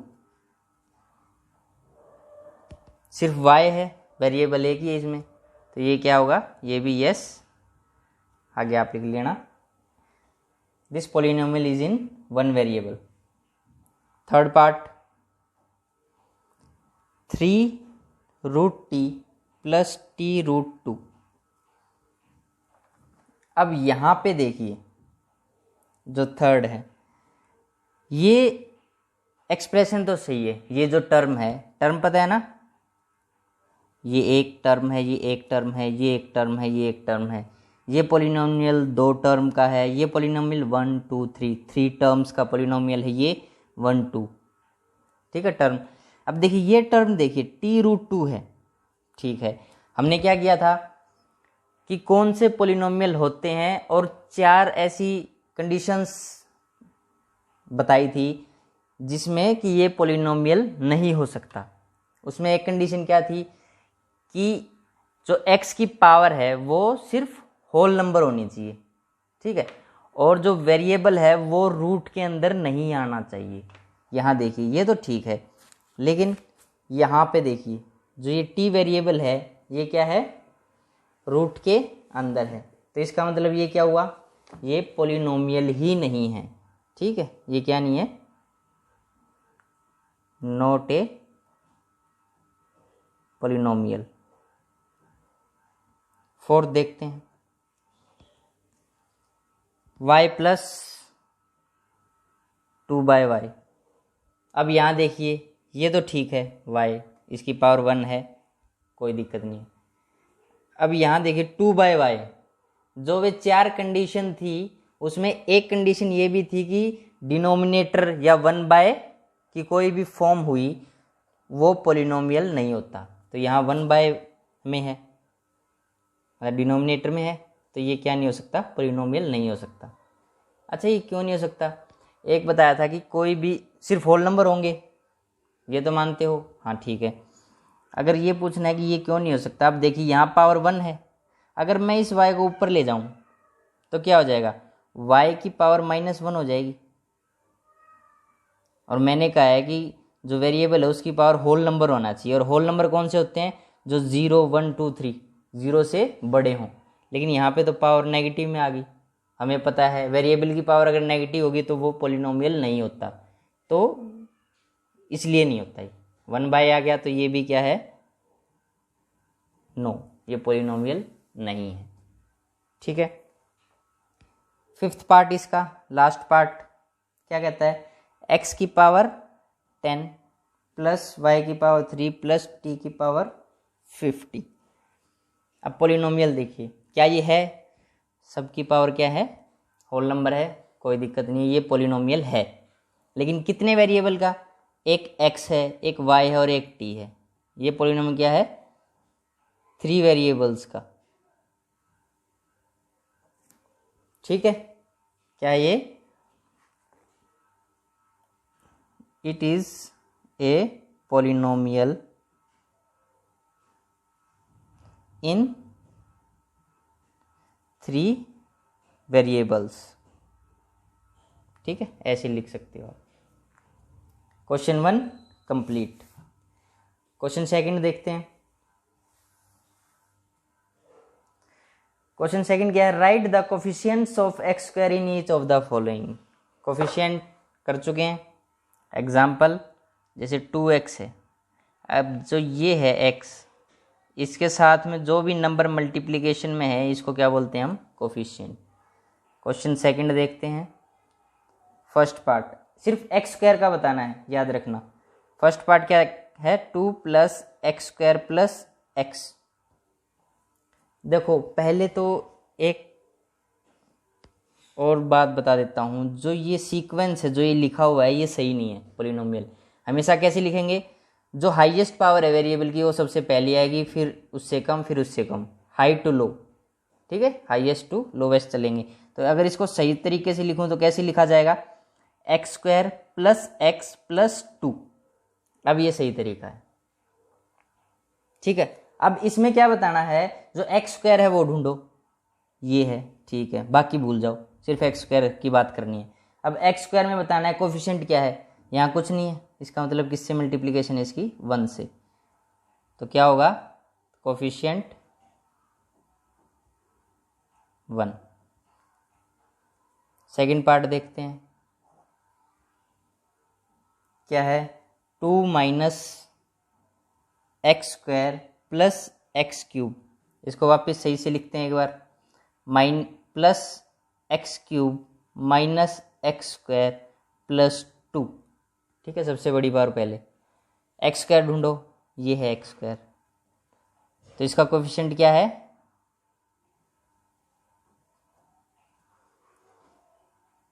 सिर्फ y है, वेरिएबल एक ही है इसमें, तो ये क्या होगा, ये भी यस, आगे आप लिख लेना, this polynomial is in one variable. Third part 3√t plus t√2। अब यहाँ पे देखिए जो थर्ड है, ये एक्सप्रेशन तो सही है, ये जो टर्म है, टर्म पता है ना, ये एक टर्म है, ये एक टर्म है, ये एक टर्म है, ये एक टर्म है, ये पोलिनोमियल दो टर्म का है, ये पोलिनोमियल 1 2 3 3 टर्म्स का पोलिनोमियल है, ये 1 2, ठीक है टर्म। अब देखिए ये टर्म देखिए t√2 है, ठीक है। हमने क्या किया था कि कौन से पोलिनोमियल होते हैं और चार ऐसी कंडीशंस बताई थी जिसमें कि ये पोलिनोमियल नहीं हो सकता। उसमें एक कंडीशन क्या थी कि जो x की पावर है वो सिर्फ होल नंबर होनी चाहिए, ठीक है, और जो वेरिएबल है वो रूट के अंदर नहीं आना चाहिए। यहाँ देखिए ये तो ठीक है, लेकिन यहाँ पे देखिए जो ये t वेरिएबल है ये क्या है, रूट के अंदर है, तो इसका मतलब ये क्या हुआ, ये पोलिनोमियल ही नहीं है, ठीक है, ये क्या नहीं है, नॉट ए पोलिनोमियल। फोर्थ देखते हैं, y प्लस 2/y। अब यहाँ देखिए ये तो ठीक है, y इसकी पावर 1 है, कोई दिक्कत नहीं। अब यहाँ देखिए 2/y, जो वे चार कंडीशन थी उसमें एक कंडीशन ये भी थी कि डिनोमिनेटर या 1/, की कोई भी फॉर्म हुई वो पोलिनोमियल नहीं होता, तो यहाँ 1/, में है, अगर डिनोमिनेटर में है तो ये क्या नहीं हो सकता, पोलिनोमियल नहीं हो सकता। अच्छा ये क्यों नहीं हो सकता, एक बताया था कि कोई भी सिर्फ होल नंबर होंगे, ये तो मानते हो, हाँ ठीक है। अगर ये पूछना है कि ये क्यों नहीं हो सकता, अब देखिए यहाँ पावर 1 है, अगर मैं इस y को ऊपर ले जाऊँ तो क्या हो जाएगा, y की पावर -1 हो जाएगी, और मैंने कहा है कि जो वेरिएबल है उसकी पावर होल नंबर होना चाहिए, और होल नंबर कौन से होते हैं, जो 0 1 2 3 0 से बड़े हों, लेकिन यहाँ पे तो पावर नेगेटिव में आ गई। हमें पता है वेरिएबल की पावर अगर नेगेटिव होगी तो वो पोलिनोमियल नहीं होता, तो इसलिए नहीं होता। 1/, आ गया तो ये भी क्या है, नो, ये पोलिनोमियल नहीं है, ठीक है। फिफ्थ पार्ट इसका लास्ट पार्ट क्या कहता है, x की पावर 10 प्लस y की पावर 3 प्लस t की पावर 50। अब पोलिनोमियल देखिए क्या ये है, सबकी पावर क्या है, होल नंबर है, कोई दिक्कत नहीं, ये पोलिनोमियल है, लेकिन कितने वेरिएबल का, एक x है, एक y है और एक t है। ये पोलिनोमियल क्या है, 3 वेरिएबल्स का, ठीक है। क्या ये, it is a polynomial in 3 variables, ठीक है, ऐसे लिख सकते हो आप। Question 1 complete. क्वेश्चन सेकंड देखते हैं। क्वेश्चन सेकंड क्या है, right the coefficients of x square in each of the following. Coefficient कर चुके हैं, एग्जाम्पल जैसे 2x है, अब जो ये है x, इसके साथ में जो भी नंबर मल्टीप्लिकेशन में है इसको क्या बोलते हैं हम, कोफिशिएंट। क्वेश्चन सेकंड देखते हैं। फर्स्ट पार्ट सिर्फ x स्क्वायर का बताना है, याद रखना। फर्स्ट पार्ट क्या है, 2 plus X square plus x. देखो पहले तो एक और बात बता देता हूँ, जो ये सीक्वेंस है, जो ये लिखा हुआ है, ये सही नहीं है। पोलिनोमियल हमेशा कैसे लिखेंगे, जो हाईएस्ट पावर है वेरिएबल की वो सबसे पहले आएगी, फिर उससे कम, फिर उससे कम, हाई टू लो, ठीक है, हाईएस्ट टू लोवेस्ट चलेंगे। तो अगर इसको सही तरीके से लिखूँ तो कैसे लिखा जाएगा, x square plus x plus 2। अब ये सही तरीका है, ठीक है। अब इसमें क्या बताना है, जो एक्स स्क्वायर है वो ढूंढो, ये है, ठीक है, बाकी भूल जाओ, सिर्फ एक्स स्क्वायर की बात करनी है। अब एक्स स्क्वायर में बताना है कोफिशिएंट क्या है, यहाँ कुछ नहीं है, इसका मतलब किससे मल्टीप्लिकेशन है इसकी, 1 से। तो क्या होगा, कोफिशिएंट 1। सेकंड पार्ट देखते हैं क्या है, 2 minus X square plus X cube, इसको वापस सही से लिखते हैं एक बार, plus X cube minus X square plus 2। ठीक है, सबसे बड़ी बार पहले एक्स स्क्वायर ढूंढो, ये है एक्स स्क्वायर, तो इसका कोफिशिएंट क्या है,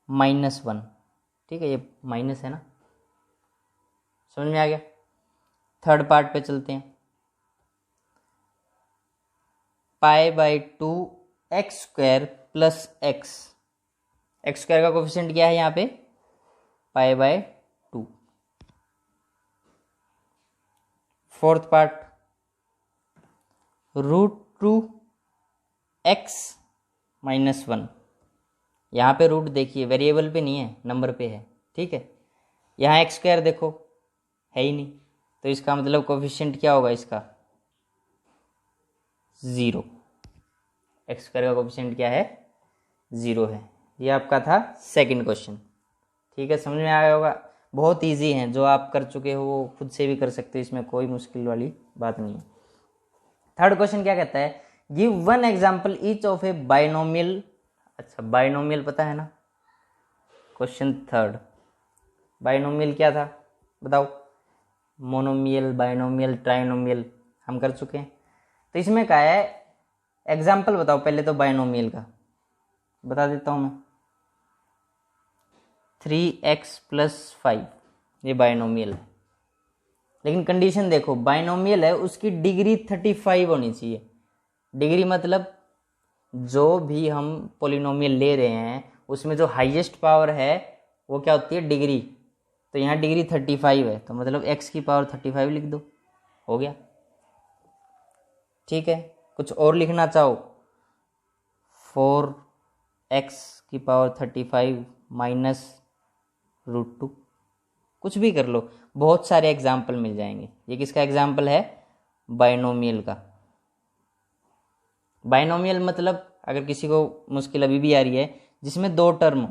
-1। ठीक है, ये माइनस है ना, समझ में आ गया। थर्ड पार्ट पे चलते हैं, π/2 X square plus X square का कोफिशिएंट क्या है यहाँ पे, π/2। फोर्थ पार्ट, √2 x -1, यहाँ पे रूट देखिए वेरिएबल पे नहीं है, नंबर पे है। ठीक है, यहाँ एक्स स्क्वायर देखो है ही नहीं, तो इसका मतलब कोफिशिएंट क्या होगा इसका, 0। एक्स स्क्वायर का कोफिशिएंट क्या है, 0 है। ये आपका था सेकंड क्वेश्चन। ठीक है, समझ में आया होगा, बहुत इजी है, जो आप कर चुके हो वो खुद से भी कर सकते हो, इसमें कोई मुश्किल वाली बात नहीं है। थर्ड क्वेश्चन क्या कहता है, give one example each of A binomial. अच्छा, बाइनोमियल पता है ना, क्वेश्चन थर्ड, बाइनोमियल क्या था बताओ, मोनोमियल, बाइनोमियल, ट्राइनोमियल हम कर चुके हैं। तो इसमें क्या है, एग्जाम्पल बताओ पहले तो बाइनोमियल का, बता देता हूँ मैं, 3x + 5 ये बाइनोमियल है, लेकिन कंडीशन देखो, बाइनोमियल है उसकी डिग्री 35 होनी चाहिए। डिग्री मतलब जो भी हम पोलिनोमियल ले रहे हैं उसमें जो हाईएस्ट पावर है वो क्या होती है, डिग्री। तो यहाँ डिग्री 35 है, तो मतलब x की पावर 35 लिख दो, हो गया। ठीक है, कुछ और लिखना चाहो, 4x की पावर 35 माइनस √2, कुछ भी कर लो, बहुत सारे एग्जाम्पल मिल जाएंगे। ये किसका एग्जाम्पल है, बाइनोमियल का। बाइनोमियल मतलब अगर किसी को मुश्किल अभी भी आ रही है, जिसमें 2 टर्म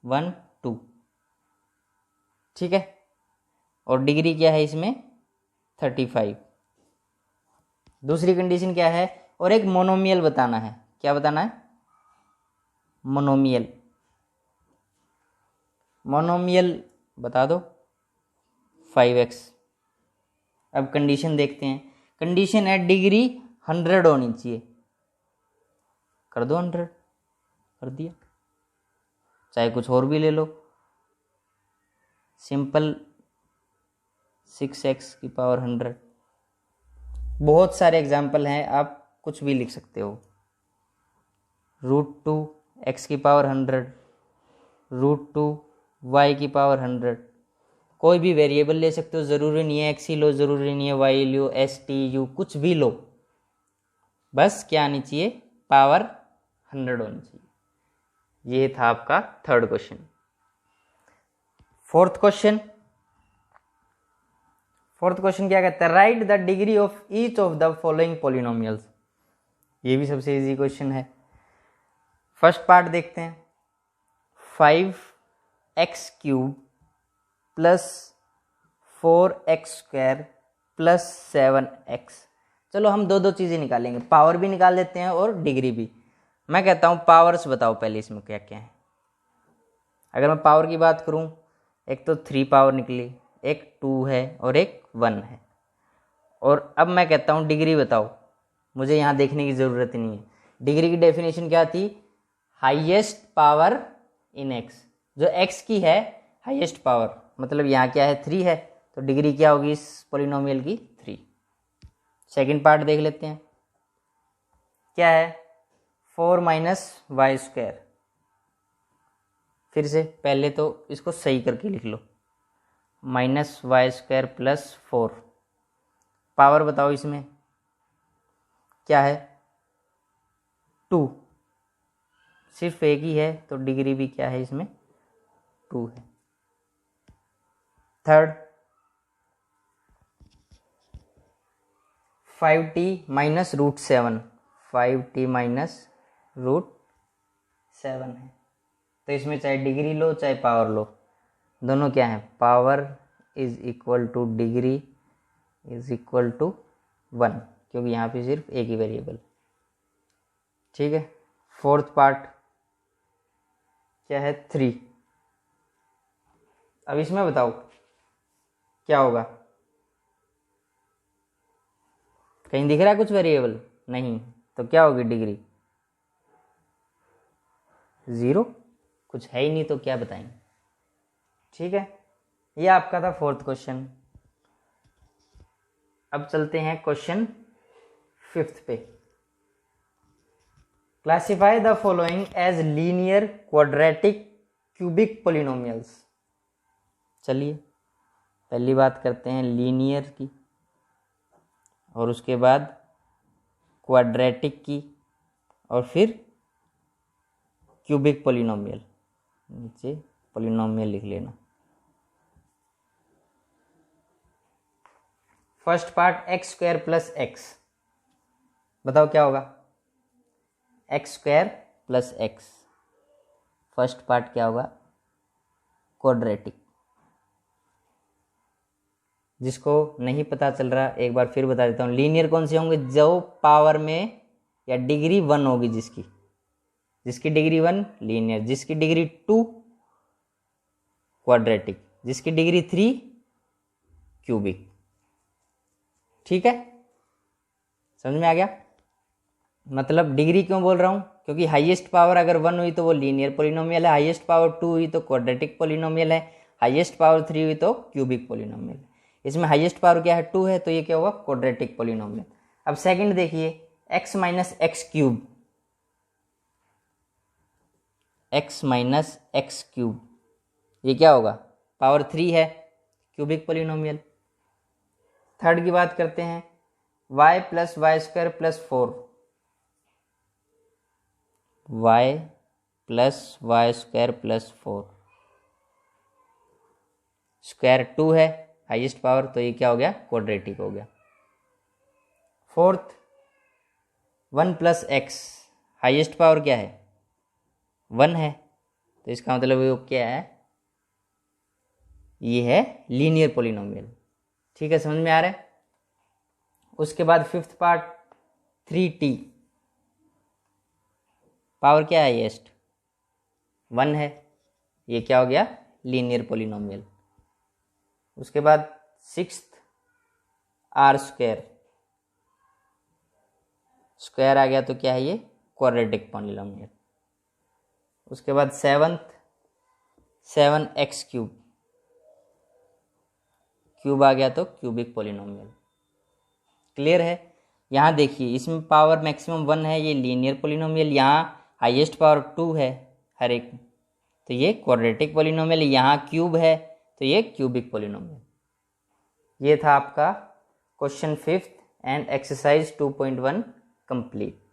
1 2, ठीक है, और डिग्री क्या है इसमें 35। दूसरी कंडीशन क्या है, और एक मोनोमियल बताना है, क्या बताना है, मोनोमियल। मोनोमियल बता दो 5x। अब कंडीशन देखते हैं, कंडीशन है डिग्री 100 होनी चाहिए, कर दो 100, कर दिया। चाहे कुछ और भी ले लो, सिंपल 6x की पावर 100। बहुत सारे एग्जाम्पल हैं, आप कुछ भी लिख सकते हो, √2 x की पावर 100, √2 y की पावर 100। कोई भी वेरिएबल ले सकते हो, ज़रूरी नहीं है x ही लो, ज़रूरी नहीं है y लो, s t u कुछ भी लो, बस क्या आनी चाहिए, पावर 100 होनी चाहिए। ये था आपका थर्ड क्वेश्चन। फोर्थ क्वेश्चन क्या कहता है, right the degree of each of the following polynomials. ये भी सबसे इजी क्वेश्चन है। फर्स्ट पार्ट देखते हैं, 5x³ plus 4x² plus 7x। चलो हम दो चीज़ें निकालेंगे, पावर भी निकाल लेते हैं और डिग्री भी। मैं कहता हूँ पावर्स बताओ पहले इसमें क्या क्या है। अगर मैं पावर की बात करूँ, एक तो 3 पावर निकली, एक 2 है और एक 1 है। और अब मैं कहता हूँ डिग्री बताओ, मुझे यहाँ देखने की ज़रूरत ही नहीं है। डिग्री की डेफिनेशन क्या थी, हाईएस्ट पावर इन एक्स, जो एक्स की है हाईएस्ट पावर, मतलब यहाँ क्या है 3 है, तो डिग्री क्या होगी इस पॉलिनोमियल की, 3। सेकंड पार्ट देख लेते हैं, क्या है 4 - y²। फिर से पहले तो इसको सही करके लिख लो, -y² प्लस 4। पावर बताओ इसमें क्या है, 2, सिर्फ एक ही है, तो डिग्री भी क्या है इसमें 2 है। Third 5t minus root 7, 5t minus root 7 है। तो इसमें चाहे डिग्री लो चाहे पावर लो, दोनों क्या है, power is equal to degree is equal to 1, क्योंकि यहाँ पे सिर्फ एक ही वेरिएबल। ठीक है। फोर्थ पार्ट क्या है, 3। अब इसमें बताओ क्या होगा, कहीं दिख रहा है कुछ वेरिएबल? नहीं, तो क्या होगी डिग्री? 0, कुछ है ही नहीं तो क्या बताएंगे। ठीक है, ये आपका था फोर्थ क्वेश्चन। अब चलते हैं क्वेश्चन 5th पे। Classify the following as linear, quadratic, cubic polynomials. चलिए पहली बात करते हैं लीनियर की, और उसके बाद क्वाड्रेटिक की, और फिर क्यूबिक पोलिनोमियल। नीचे पोलिनोमियल लिख लेना। First part x square plus x, बताओ क्या होगा, x square plus x. First part क्या होगा, क्वाड्रेटिक। जिसको नहीं पता चल रहा एक बार फिर बता देता हूँ, लीनियर कौन से होंगे, जो पावर में या डिग्री 1 होगी, जिसकी डिग्री 1 लीनियर, जिसकी डिग्री 2 क्वाड्रेटिक, जिसकी डिग्री 3 क्यूबिक। ठीक है, समझ में आ गया? मतलब डिग्री क्यों बोल रहा हूँ, क्योंकि हाईएस्ट पावर अगर 1 हुई तो वो लीनियर पोलिनोमियल है, हाईएस्ट पावर 2 हुई तो क्वाड्रेटिक पोलिनोमियल है, हाईएस्ट पावर 3 हुई तो क्यूबिक पोलिनोमियल है। इसमें हाईएस्ट पावर क्या है, 2 है, तो ये क्या होगा, क्वाड्रेटिक पोलिनोमियल। अब सेकंड देखिए, x minus x cube, x minus x cube, ये क्या होगा, पावर 3 है, क्यूबिक पोलिनोमियल। थर्ड की बात करते हैं, y plus y square plus 4, y plus y square plus 4, square 2 है, हाईएस्ट पावर, तो ये क्या हो गया, क्वाड्रेटिक हो गया। Fourth 1 plus x, highest power क्या है, 1 है, तो इसका मतलब वो क्या है, ये है लीनियर पोलिनोमियल। ठीक है, समझ में आ रहा है? उसके बाद फिफ्थ पार्ट 3t, पावर क्या है, हाईएस्ट 1 है, ये क्या हो गया, लीनियर पोलिनोमियल। उसके बाद सिक्स्थ आर स्क्वायर, स्क्वायर आ गया तो क्या है, ये क्वाड्रेटिक पोलिनोमियल। उसके बाद सेवंथ 7x क्यूब, क्यूब आ गया तो क्यूबिक पोलिनोमियल। क्लियर है? यहाँ देखिए, इसमें पावर मैक्सिमम 1 है, ये लीनियर पोलिनोमियल, यहाँ हाईएस्ट पावर 2 है हर एक, तो ये क्वाड्रेटिक पोलिनोमियल, यहाँ क्यूब है तो ये क्यूबिक पोलिनोमियल। ये था आपका question 5th and exercise 2.1 complete.